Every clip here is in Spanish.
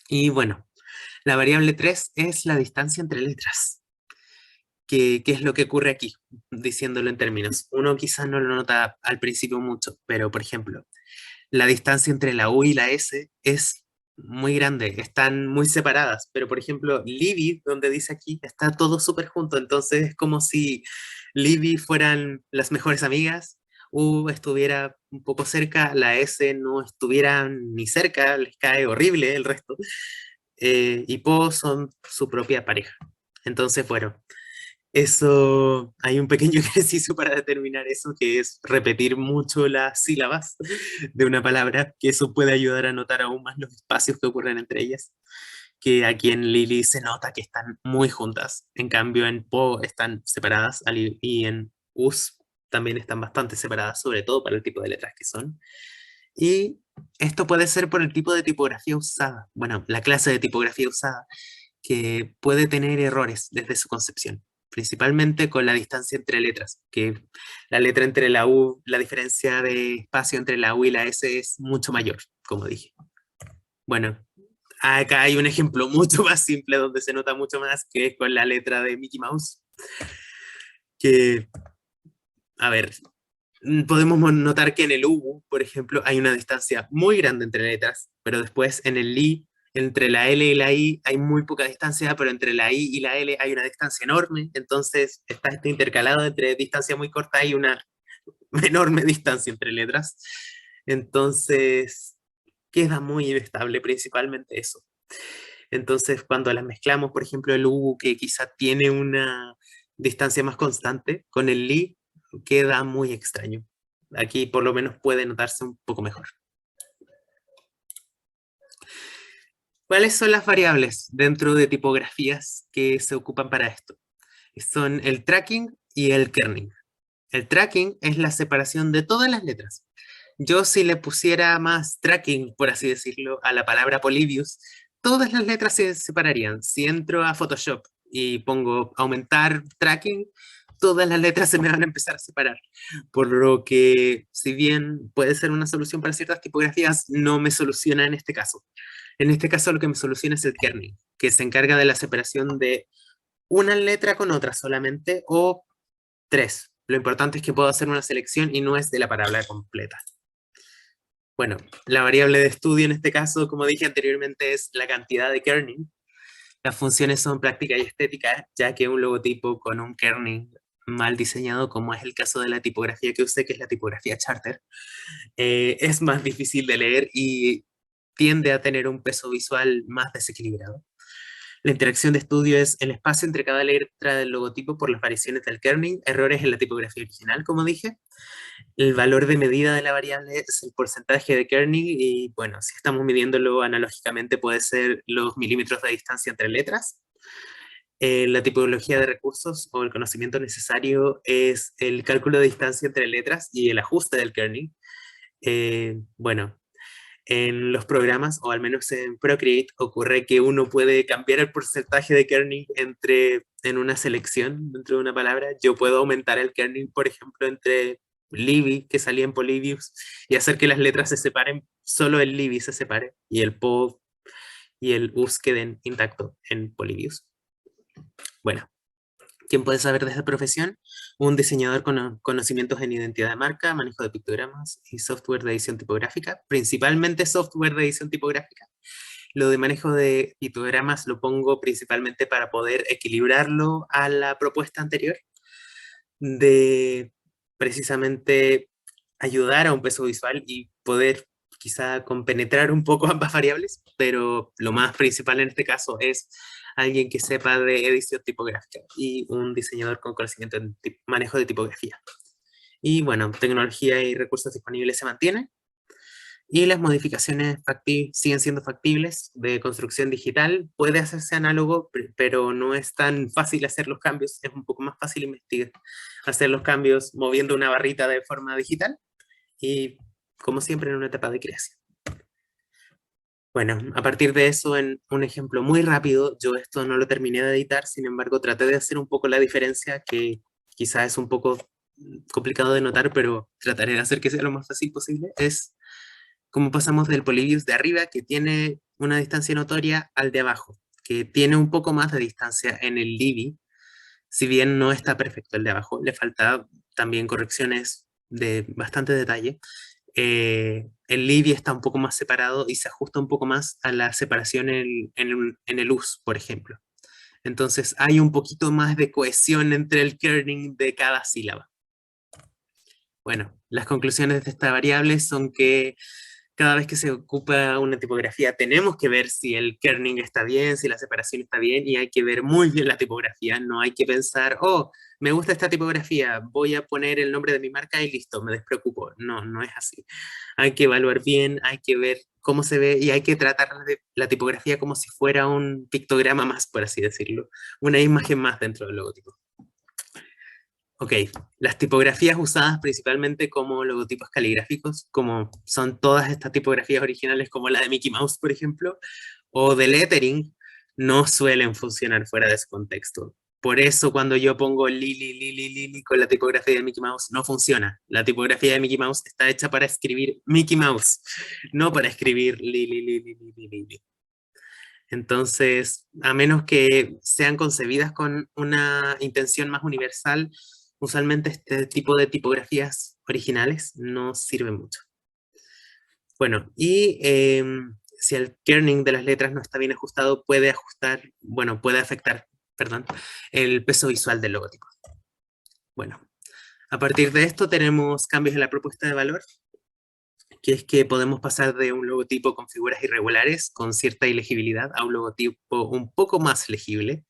Y bueno, la variable 3 es la distancia entre letras. ¿Qué es lo que ocurre aquí? Diciéndolo en términos. Uno quizás no lo nota al principio mucho, pero por ejemplo, la distancia entre la U y la S es muy grande, están muy separadas, pero por ejemplo, Libby, donde dice aquí, está todo súper junto, entonces es como si Libby fueran las mejores amigas, U estuviera un poco cerca, la S no estuviera ni cerca, les cae horrible el resto, y Po son su propia pareja. Entonces, bueno, eso, hay un pequeño ejercicio para determinar eso, que es repetir mucho las sílabas de una palabra, que eso puede ayudar a notar aún más los espacios que ocurren entre ellas, que aquí en Lili se nota que están muy juntas, en cambio en Po están separadas y en Us también están bastante separadas, sobre todo para el tipo de letras que son. Y esto puede ser por el tipo de tipografía usada, bueno, la clase de tipografía usada, que puede tener errores desde su concepción, principalmente con la distancia entre letras, que la letra entre la U, la diferencia de espacio entre la U y la S es mucho mayor, como dije. Bueno, acá hay un ejemplo mucho más simple donde se nota mucho más, que es con la letra de Mickey Mouse, que, a ver, podemos notar que en el U, por ejemplo, hay una distancia muy grande entre letras, pero después en el Li, entre la L y la I hay muy poca distancia, pero entre la I y la L hay una distancia enorme, entonces está este intercalado entre distancia muy corta y una enorme distancia entre letras. Entonces queda muy inestable principalmente eso. Entonces cuando las mezclamos, por ejemplo, el U, que quizá tiene una distancia más constante, con el Li, queda muy extraño. Aquí por lo menos puede notarse un poco mejor. ¿Cuáles son las variables dentro de tipografías que se ocupan para esto? Son el tracking y el kerning. El tracking es la separación de todas las letras. Yo si le pusiera más tracking, por así decirlo, a la palabra Polybius, todas las letras se separarían. Si entro a Photoshop y pongo aumentar tracking, todas las letras se me van a empezar a separar. Por lo que, si bien puede ser una solución para ciertas tipografías, no me soluciona en este caso. En este caso lo que me soluciona es el kerning, que se encarga de la separación de una letra con otra solamente o tres. Lo importante es que puedo hacer una selección y no es de la palabra completa. Bueno, la variable de estudio en este caso, como dije anteriormente, es la cantidad de kerning. Las funciones son práctica y estética, ya que un logotipo con un kerning mal diseñado, como es el caso de la tipografía que usé, que es la tipografía Charter, es más difícil de leer y tiende a tener un peso visual más desequilibrado. La interacción de estudio es el espacio entre cada letra del logotipo por las variaciones del kerning, errores en la tipografía original, como dije. El valor de medida de la variable es el porcentaje de kerning y, bueno, si estamos midiéndolo analógicamente puede ser los milímetros de distancia entre letras. La tipología de recursos o el conocimiento necesario es el cálculo de distancia entre letras y el ajuste del kerning. Bueno, en los programas, o al menos en Procreate, ocurre que uno puede cambiar el porcentaje de kerning en una selección dentro de una palabra. Yo puedo aumentar el kerning, por ejemplo, entre Libby, que salía en Polybius, y hacer que las letras se separen, solo el Libby se separe, y el Po y el Us queden intactos en Polybius. Bueno, ¿quién puede saber de esta profesión? Un diseñador con conocimientos en identidad de marca, manejo de pictogramas y software de edición tipográfica, principalmente software de edición tipográfica. Lo de manejo de pictogramas lo pongo principalmente para poder equilibrarlo a la propuesta anterior de precisamente ayudar a un peso visual y poder quizá compenetrar un poco ambas variables, pero lo más principal en este caso es alguien que sepa de edición tipográfica y un diseñador con conocimiento en manejo de tipografía. Y bueno, tecnología y recursos disponibles se mantienen y las modificaciones siguen siendo factibles de construcción digital. Puede hacerse análogo, pero no es tan fácil hacer los cambios. Es un poco más fácil investigar, hacer los cambios moviendo una barrita de forma digital y, como siempre, en una etapa de creación. Bueno, a partir de eso, en un ejemplo muy rápido, yo esto no lo terminé de editar, sin embargo, traté de hacer un poco la diferencia, que quizás es un poco complicado de notar, pero trataré de hacer que sea lo más fácil posible. Es como pasamos del Polybius de arriba, que tiene una distancia notoria al de abajo, que tiene un poco más de distancia en el Libby, si bien no está perfecto el de abajo, le falta también correcciones de bastante detalle. El Libby está un poco más separado y se ajusta un poco más a la separación en el US, por ejemplo. Entonces hay un poquito más de cohesión entre el kerning de cada sílaba. Bueno, las conclusiones de esta variable son que cada vez que se ocupa una tipografía tenemos que ver si el kerning está bien, si la separación está bien, y hay que ver muy bien la tipografía. No hay que pensar, oh, me gusta esta tipografía, voy a poner el nombre de mi marca y listo, me despreocupo. No, no es así. Hay que evaluar bien, hay que ver cómo se ve y hay que tratar la tipografía como si fuera un pictograma más, por así decirlo, una imagen más dentro del logotipo. Ok, las tipografías usadas principalmente como logotipos caligráficos, como son todas estas tipografías originales como la de Mickey Mouse, por ejemplo, o de lettering, no suelen funcionar fuera de ese contexto. Por eso cuando yo pongo Lili, Lili, Lili con la tipografía de Mickey Mouse, no funciona. La tipografía de Mickey Mouse está hecha para escribir Mickey Mouse, no para escribir Lili, Lili, Lili, Lili. Entonces, a menos que sean concebidas con una intención más universal, usualmente este tipo de tipografías originales no sirven mucho. Bueno, y si el kerning de las letras no está bien ajustado, puede afectar, perdón, el peso visual del logotipo. Bueno, a partir de esto tenemos cambios en la propuesta de valor, que es que podemos pasar de un logotipo con figuras irregulares, con cierta ilegibilidad, a un logotipo un poco más legible,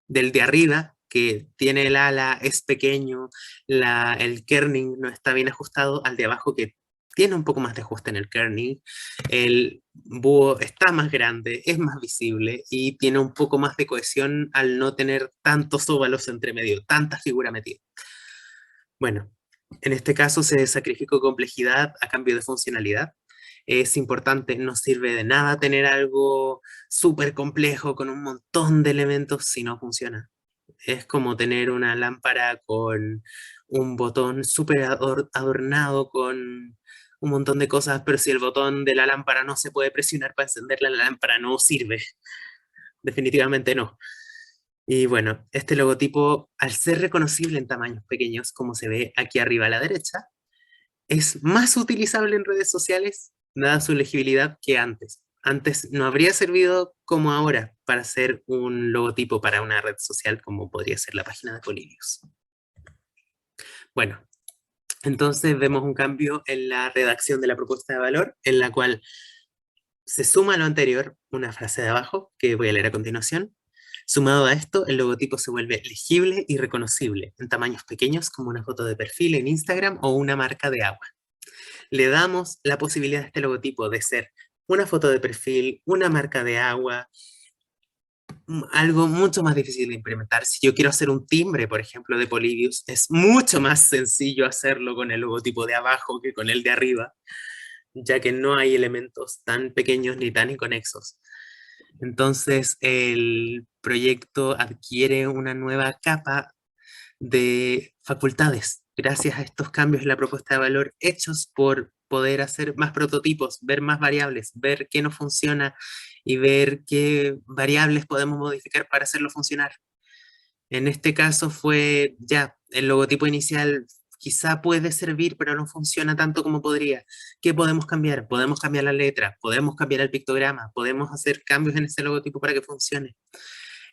del de arriba, que tiene el ala, es pequeño, el kerning no está bien ajustado, al de abajo que tiene un poco más de ajuste en el kerning, el búho está más grande, es más visible y tiene un poco más de cohesión al no tener tantos óvalos entre medio, tanta figura metida. Bueno, en este caso se sacrificó complejidad a cambio de funcionalidad. Es importante, no sirve de nada tener algo súper complejo con un montón de elementos si no funciona. Es como tener una lámpara con un botón súper adornado con un montón de cosas, pero si el botón de la lámpara no se puede presionar para encenderla, la lámpara no sirve. Definitivamente no. Y bueno, este logotipo, al ser reconocible en tamaños pequeños, como se ve aquí arriba a la derecha, es más utilizable en redes sociales, dada su legibilidad, que antes. Antes no habría servido como ahora para hacer un logotipo para una red social como podría ser la página de Polybius. Bueno, entonces vemos un cambio en la redacción de la propuesta de valor, en la cual se suma a lo anterior una frase de abajo, que voy a leer a continuación. Sumado a esto, el logotipo se vuelve legible y reconocible en tamaños pequeños como una foto de perfil en Instagram o una marca de agua. Le damos la posibilidad a este logotipo de ser una foto de perfil, una marca de agua, algo mucho más difícil de implementar. Si yo quiero hacer un timbre, por ejemplo, de Polybius, es mucho más sencillo hacerlo con el logotipo de abajo que con el de arriba, ya que no hay elementos tan pequeños ni tan inconexos. Entonces el proyecto adquiere una nueva capa de facultades gracias a estos cambios en la propuesta de valor hechos por poder hacer más prototipos, ver más variables, ver qué no funciona y ver qué variables podemos modificar para hacerlo funcionar. En este caso fue ya el logotipo inicial quizá puede servir, pero no funciona tanto como podría. ¿Qué podemos cambiar? Podemos cambiar la letra, podemos cambiar el pictograma, podemos hacer cambios en ese logotipo para que funcione.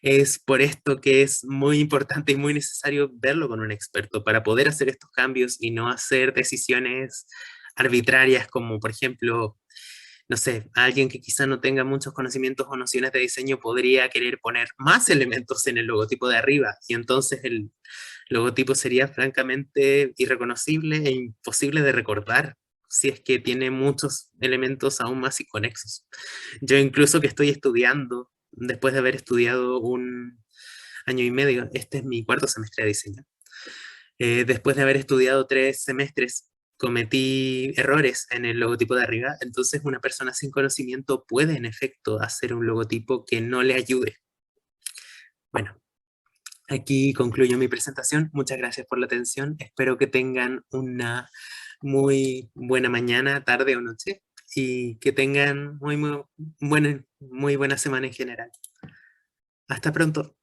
Es por esto que es muy importante y muy necesario verlo con un experto para poder hacer estos cambios y no hacer decisiones arbitrarias como, por ejemplo, no sé, alguien que quizá no tenga muchos conocimientos o nociones de diseño podría querer poner más elementos en el logotipo de arriba y entonces el logotipo sería francamente irreconocible e imposible de recordar si es que tiene muchos elementos aún más inconexos. Yo incluso que estoy estudiando, después de haber estudiado un año y medio, este es mi cuarto semestre de diseño, después de haber estudiado 3 semestres, cometí errores en el logotipo de arriba, entonces una persona sin conocimiento puede en efecto hacer un logotipo que no le ayude. Bueno, aquí concluyo mi presentación. Muchas gracias por la atención. Espero que tengan una muy buena mañana, tarde o noche y que tengan muy buena semana en general. Hasta pronto.